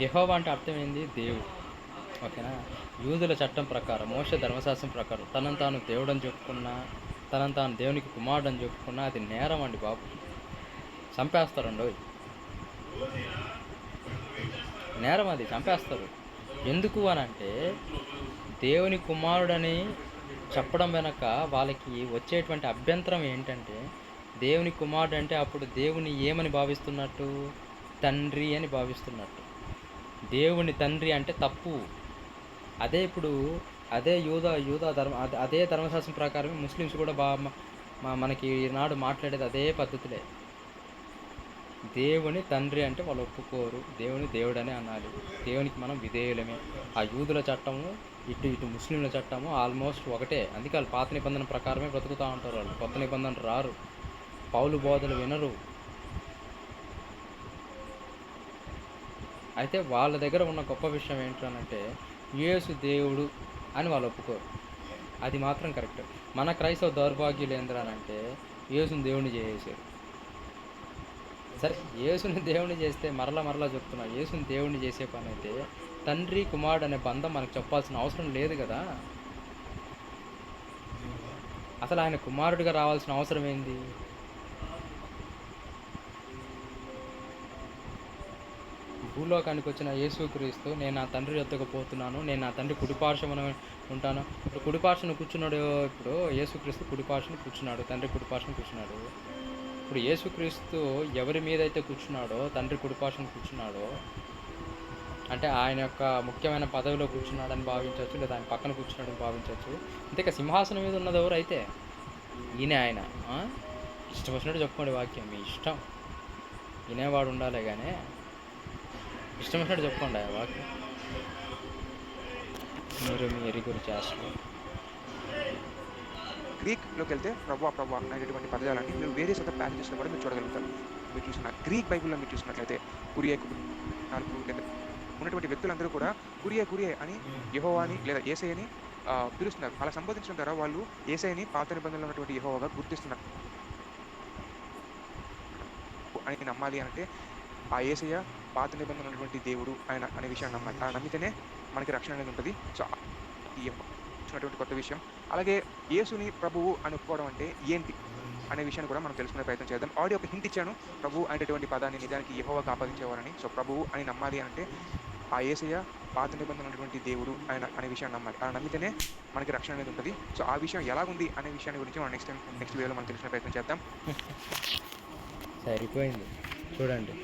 యెహోవా అంటే అర్థం ఏంది? దేవుడు. ఓకేనా? యూదుల చట్టం ప్రకారం, మోషే ధర్మశాస్త్రం ప్రకారం తనను తాను దేవుడని చెప్పుకున్నా, తనను తాను దేవునికి కుమారుడు అని చెప్పుకున్నా అది నేరం అండి బాబు. చంపేస్తారండి, నేరం అది, చంపేస్తారు. ఎందుకు అని అంటే, దేవుని కుమారుడని చెప్పడం వెనక వాళ్ళకి వచ్చేటువంటి అభ్యంతరం ఏంటంటే, దేవుని కుమారుడు అంటే అప్పుడు దేవుని ఏమని భావిస్తున్నట్టు? తండ్రి అని భావిస్తున్నట్టు. దేవుని తండ్రి అంటే తప్పు. అదే ఇప్పుడు అదే అదే ధర్మశాస్త్రం ప్రకారం ముస్లిమ్స్ కూడా మనకి ఈనాడు మాట్లాడేది అదే పద్ధతులే. దేవుని తండ్రి అంటే వాళ్ళు ఒప్పుకోరు, దేవుని దేవుడనే అనాలి, దేవునికి మనం విధేయులమే. ఆ యూదుల చట్టము ఇటు ముస్లింల చట్టము ఆల్మోస్ట్ ఒకటే. అందుకే వాళ్ళు పాత నిబంధన ప్రకారమే బ్రతుకుతూ ఉంటారు. వాళ్ళు కొత్త నిబంధన రారు, పౌలు బోధలు వినరు. అయితే వాళ్ళ దగ్గర ఉన్న గొప్ప విషయం ఏంటంటే, యేసు దేవుడు అని వాళ్ళు ఒప్పుకోరు. అది మాత్రం కరెక్ట్. మన క్రైస్తవ దౌర్భాగ్యులు ఏంద్రానంటే యేసుని దేవుడిని చేసేసారు. సరే, యేసుని దేవుడిని చేస్తే మరలా చెప్తున్నా, యేసుని దేవుడిని చేసే పని అయితే తండ్రి కుమారుడు అనే బంధం మనకు చెప్పాల్సిన అవసరం లేదు కదా. అసలు ఆయన కుమారుడిగా రావాల్సిన అవసరం ఏంది? భూలోకానికి వచ్చిన యేసుక్రీస్తు నేను నా తండ్రి యొద్దకు పోతున్నాను, నేను నా తండ్రి కుడిపార్శ్వమున ఉంటాను. ఇప్పుడు కుడిపార్శ్వన కూర్చున్నాడు. ఇప్పుడు యేసుక్రీస్తు కుడిపార్శ్వన కూర్చున్నాడు, తండ్రి కుడిపార్శ్వన కూర్చున్నాడు. ఇప్పుడు యేసుక్రీస్తు ఎవరి మీద అయితే కూర్చున్నాడో, తండ్రి కుడిపార్శ్వన కూర్చున్నాడో, అంటే ఆయన యొక్క ముఖ్యమైన పదవిలో కూర్చున్నాడని భావించవచ్చు, లేదా ఆయన పక్కన కూర్చున్నాడని భావించవచ్చు. అంతేకా సింహాసనం మీద ఉన్నది ఎవరు అయితే ఈయనే ఆయన. ఇష్టం వచ్చినట్టు చెప్పుకోండి, వాక్యం మీ ఇష్టం, వినేవాడు ఉండాలి కానీ ఇష్టం వచ్చినట్టు చెప్పుకోండి ఆ వాక్యం. మీరు మీ ఎరుగురు చేస్తారు. గ్రీక్లోకి వెళ్తే ప్రభా అనేటువంటి పదజాలాన్ని మీరు వేరే సొంత ప్యాసేజెస్లో కూడా మీరు చూడగలుగుతారు. మీరు చూసిన గ్రీక్ బైబిల్లో మీరు చూసినట్లయితే కురియే లేదా ఉన్నటువంటి వ్యక్తులందరూ కూడా కురియే అని యెహోవాని లేదా యేసయ్యని పిలుస్తున్నారు. అలా సంబోధించడం ద్వారా వాళ్ళు యేసయ్యని పాత నిబంధనలో ఉన్నటువంటి యెహోవాగా గుర్తిస్తున్నారు అని నమ్మాలి అంటే ఆ యేసయ్య పాత నిబంధనలో ఉన్నటువంటి దేవుడు ఆయన అనే విషయాన్ని నమ్మాలి. అలా నమ్మితేనే మనకి రక్షణ అనేది ఉంటుంది. సో ఈ వచ్చినటువంటి కొత్త విషయం. అలాగే యేసుని ప్రభువు అని ఒప్పుకోవడం అంటే ఏంటి అనే విషయాన్ని కూడా మనం తెలుసుకునే ప్రయత్నం చేద్దాం. ఆల్రెడీ ఒక హింట్ ఇచ్చాను, ప్రభువు అనేటువంటి పదాన్ని నిజానికి యెహోవాకు ఆపాదించేవారని. సో ప్రభువు అని నమ్మాలి అంటే ఆ యేసయ్య పాత నిబంధనలో ఉన్నటువంటి దేవుడు ఆయన అనే విషయాన్ని నమ్మాలి. అలా నమ్మితేనే మనకి రక్షణ అనేది ఉంటుంది. సో ఆ విషయం ఎలాగుంది అనే విషయాన్ని గురించి మనం నెక్స్ట్ వీడియోలో మనం తెలుసుకునే ప్రయత్నం చేద్దాం. సరిపోయింది. చూడండి,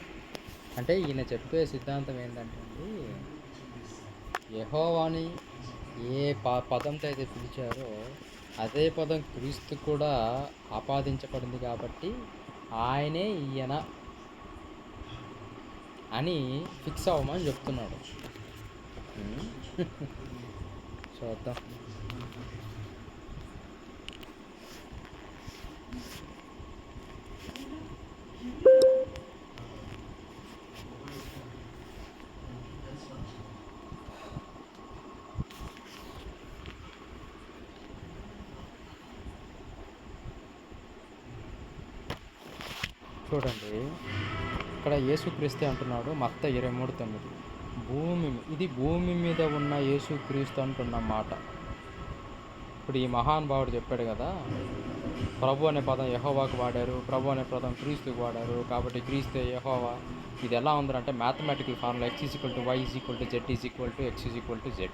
అంటే ఈయన చెప్పే సిద్ధాంతం ఏంటంటే అండి, యెహోవాని ఏ పదంతో అయితే పిలిచారో అదే పదం క్రీస్తు కూడా ఆపాదించబడింది కాబట్టి ఆయనే ఈయన అని ఫిక్స్ అవ్వమని చెప్తున్నాడు. చూద్దాం. చూడండి, ఇక్కడ యేసుక్రీస్తు అంటున్నాడు మత్తయి 23:9. భూమి మీద ఉన్న యేసుక్రీస్తు అంటున్న మాట. ఇప్పుడు ఈ మహానుభావుడు చెప్పాడు కదా, ప్రభు అనే పదం యెహోవాకు వాడారు, ప్రభు అనే పదం క్రీస్తుకు వాడారు, కాబట్టి క్రీస్తు యెహోవా. ఇది ఎలా ఉందంటే mathematical formula x = y = z x = z.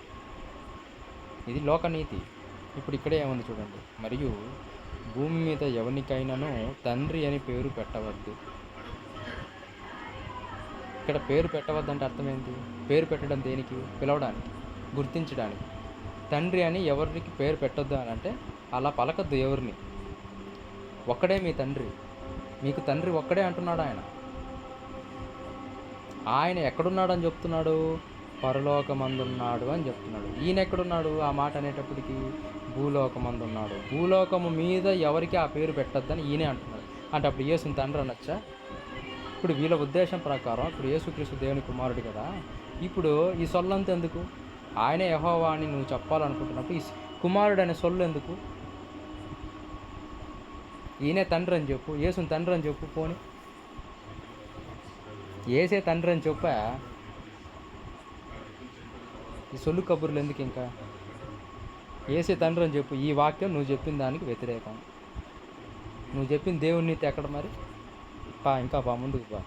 ఇది లోకనీతి. ఇప్పుడు ఇక్కడే ఏముంది చూడండి, మరియు భూమి మీద ఎవరికైనాను తండ్రి అని పేరు పెట్టవద్దు. ఇక్కడ పేరు పెట్టవద్దంటే అర్థమైంది. పేరు పెట్టడం దేనికి? పిలవడానికి, గుర్తించడానికి. తండ్రి అని ఎవరికి పేరు పెట్టొద్దు అని అంటే అలా పలకద్దు ఎవరిని. ఒక్కడే మీ తండ్రి, మీకు తండ్రి ఒక్కడే అంటున్నాడు ఆయన. ఆయన ఎక్కడున్నాడు అని చెప్తున్నాడు? పరలోకమందున్నాడు అని చెప్తున్నాడు. ఈయన ఎక్కడున్నాడు ఆ మాట అనేటప్పటికి? భూలోకమందున్నాడు. భూలోకము మీద ఎవరికి ఆ పేరు పెట్టొద్దని ఈయనే అంటున్నాడు. అంటే అప్పుడు యేసుని తండ్రి అనొచ్చా? ఇప్పుడు వీళ్ళ ఉద్దేశం ప్రకారం ఇప్పుడు యేసుక్రీస్తు దేవుని కుమారుడు కదా, ఇప్పుడు ఈ సొల్లంతా ఎందుకు? ఆయనే యెహోవా అని నువ్వు చెప్పాలనుకుంటున్నప్పుడు ఈ కుమారుడు అనే సొల్లు ఎందుకు? ఈయనే తండ్రి అని చెప్పు, యేసుని తండ్రి అని చెప్పు. పోని ఏసే తండ్రి అని చెప్పా, ఈ సొల్లు కబుర్లు ఎందుకు? ఇంకా ఏసే తండ్రి అని చెప్పు. ఈ వాక్యం నువ్వు చెప్పిన దానికి వ్యతిరేకం. నువ్వు చెప్పిన దేవుని నీతి ఎక్కడ మరి? ఇంకా ముందుకు పా.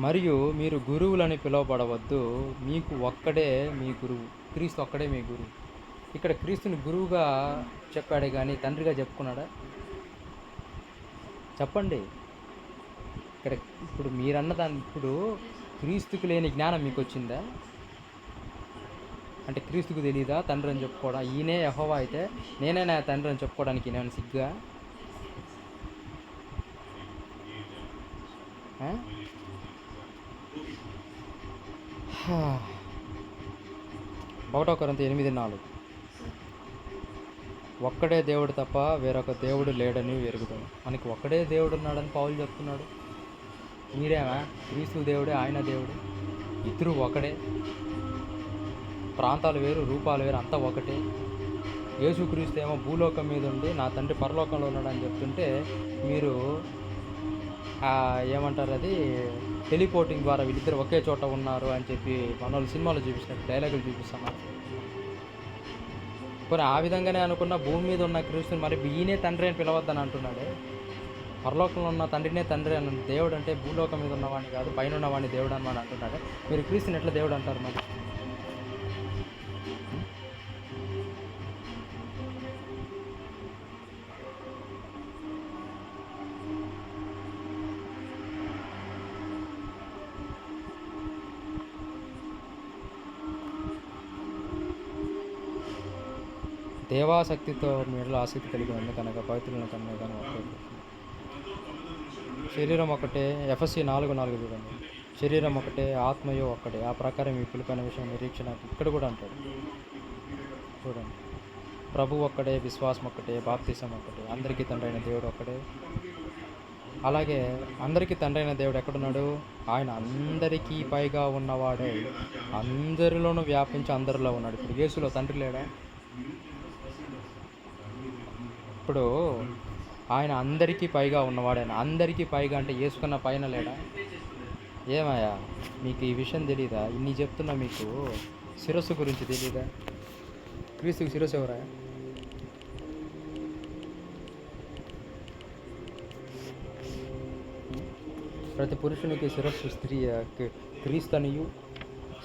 మరియు మీరు గురువులని పిలువబడవద్దు, మీకు ఒక్కడే మీ గురువు, క్రీస్తు ఒక్కడే మీ గురువు. ఇక్కడ క్రీస్తుని గురువుగా చెప్పాడే కానీ తండ్రిగా చెప్పుకున్నాడా? చెప్పండి. ఇక్కడ ఇప్పుడు మీరన్న దాన్ని, ఇప్పుడు క్రీస్తుకు లేని జ్ఞానం మీకు వచ్చిందా? అంటే క్రీస్తుకు తెలియదా తండ్రి అని చెప్పుకోవడం? ఈయనే యెహోవా అయితే నేనే నా తండ్రి అని చెప్పుకోవడానికి నేను సిగ్గా? 1 కొరింథీ 8:4. ఒక్కడే దేవుడు తప్ప వేరొక దేవుడు లేడని ఎరుగుతాను. మనకి ఒక్కడే దేవుడు ఉన్నాడని పౌలు చెప్తున్నాడు. మీరేమా క్రీస్తు దేవుడే, ఆయన దేవుడు, ఇద్దరు ఒకడే. ప్రాంతాలు వేరు, రూపాలు వేరు, అంతా ఒకటే. యేసుక్రీస్తు ఏమో భూలోకం మీద ఉండి నా తండ్రి పరలోకంలో ఉన్నాడని చెప్తుంటే మీరు ఏమంటారు, అది టెలిపోర్టింగ్ ద్వారా వీళ్ళిద్దరు ఒకే చోట ఉన్నారు అని చెప్పి మన వాళ్ళు సినిమాలో చూపించినట్టు డైలాగులు చూపిస్తున్నారు. కొన్ని ఆ విధంగానే అనుకున్న భూమి మీద ఉన్న క్రీస్తుని మరి ఈయనే తండ్రి అని పిలవద్దని అంటున్నాడే. పరలోకంలో ఉన్న తండ్రినే తండ్రి అని దేవుడు అంటే భూలోకం మీద ఉన్నవాడిని కాదు, పైన ఉన్నవాడిని దేవుడు అని అంటున్నాడు. మీరు క్రీస్తుని ఎట్లా దేవుడు అంటారు మరి? దేవాశక్తితో మీరు ఆసక్తి కలిగి ఉంది కనుక పవిత్రులను కన్నా కానీ ఒకే శరీరం ఒకటే. ఎఫ్ఎస్సి 4:4 చూడండి. శరీరం ఒకటే, ఆత్మయో ఒక్కటే, ఆ ప్రకారం ఈ పిలుపైన విషయం నిరీక్షణ ఇక్కడ కూడా అంటాడు చూడండి. ప్రభు ఒక్కడే, విశ్వాసం ఒక్కటే, బాప్తిసం ఒక్కటే, అందరికీ తండ్రి అయిన దేవుడు ఒక్కడే. అలాగే అందరికీ తండ్రి అయిన దేవుడు ఎక్కడున్నాడు? ఆయన అందరికీ పైగా ఉన్నవాడే, అందరిలోనూ వ్యాపించి అందరిలో ఉన్నాడు. ఇప్పుడు యేసులో తండ్రి లేడా? ఇప్పుడు ఆయన అందరికీ పైగా ఉన్నవాడు. ఆయన అందరికీ పైగా అంటే యేసుకన్నా పైన లేడా? ఏమయ్యా మీకు ఈ విషయం తెలీదా? ఇన్ని చెప్తున్నా మీకు శిరస్సు గురించి తెలీదా? క్రీస్తుకి శిరస్సు ఎవరా? ప్రతి పురుషునికి శిరస్సు క్రీస్తనియు,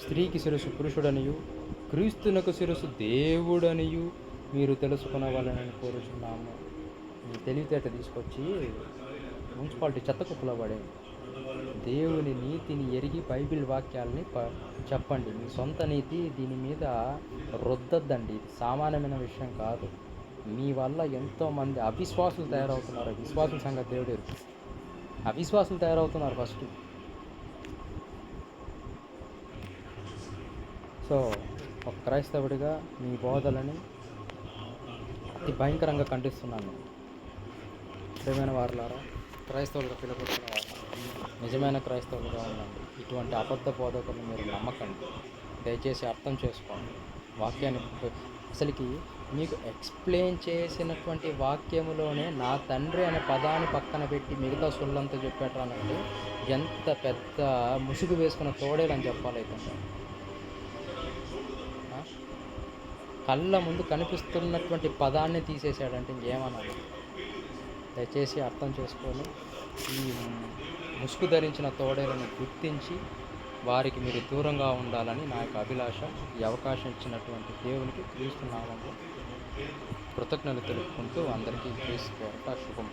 స్త్రీకి శిరస్సు పురుషుడనియు, క్రీస్తునకు శిరస్సు దేవుడనియు మీరు తెలుసుకునవాలని కోరుచున్నాము. మీ తెలివితేట తీసుకొచ్చి మున్సిపాలిటీ చెత్త కుప్పలో పడేది. దేవుని నీతిని ఎరిగి బైబిల్ వాక్యాలని చెప్పండి. మీ సొంత నీతి దీని మీద రుద్దద్దండి. ఇది సామాన్యమైన విషయం కాదు. మీ వల్ల ఎంతోమంది అవిశ్వాసులు తయారవుతున్నారు. విశ్వాసుల సంగతి దేవుడు ఎరుగు. అవిశ్వాసులు తయారవుతున్నారు ఫస్ట్. సో ఒక క్రైస్తవుడిగా మీ బోధలని అతి భయంకరంగా ఖండిస్తున్నాను. ప్రియమైన వారులారా, క్రైస్తవులుగా పిలువబడుతున్న వారు నిజమైన క్రైస్తవులుగా ఉండండి. ఇటువంటి అబద్ధ బోధకులను మీరు నమ్మకండి. దయచేసి అర్థం చేసుకోండి వాక్యాన్ని. అసలుకి మీకు ఎక్స్ప్లెయిన్ చేసినటువంటి వాక్యములోనే నా తండ్రి అనే పదాన్ని పక్కన పెట్టి మిగతా సొల్లంతా చెప్పేటానంటే ఎంత పెద్ద ముసుగు వేసుకున్న తోడేలని చెప్పాలైతే. కళ్ళ ముందు కనిపిస్తున్నటువంటి పదాన్ని తీసేసాడంటే ఇంకేమన్నాడు? దయచేసి అర్థం చేసుకొని ఈ ముసుగు ధరించిన తోడేలను గుర్తించి వారికి మీరు దూరంగా ఉండాలని నా యొక్క అభిలాష. ఈ అవకాశం ఇచ్చినటువంటి దేవునికి క్రీస్తు నామములో కృతజ్ఞతలు తెలుపుకుంటూ అందరికీ క్రీస్తు శుభం.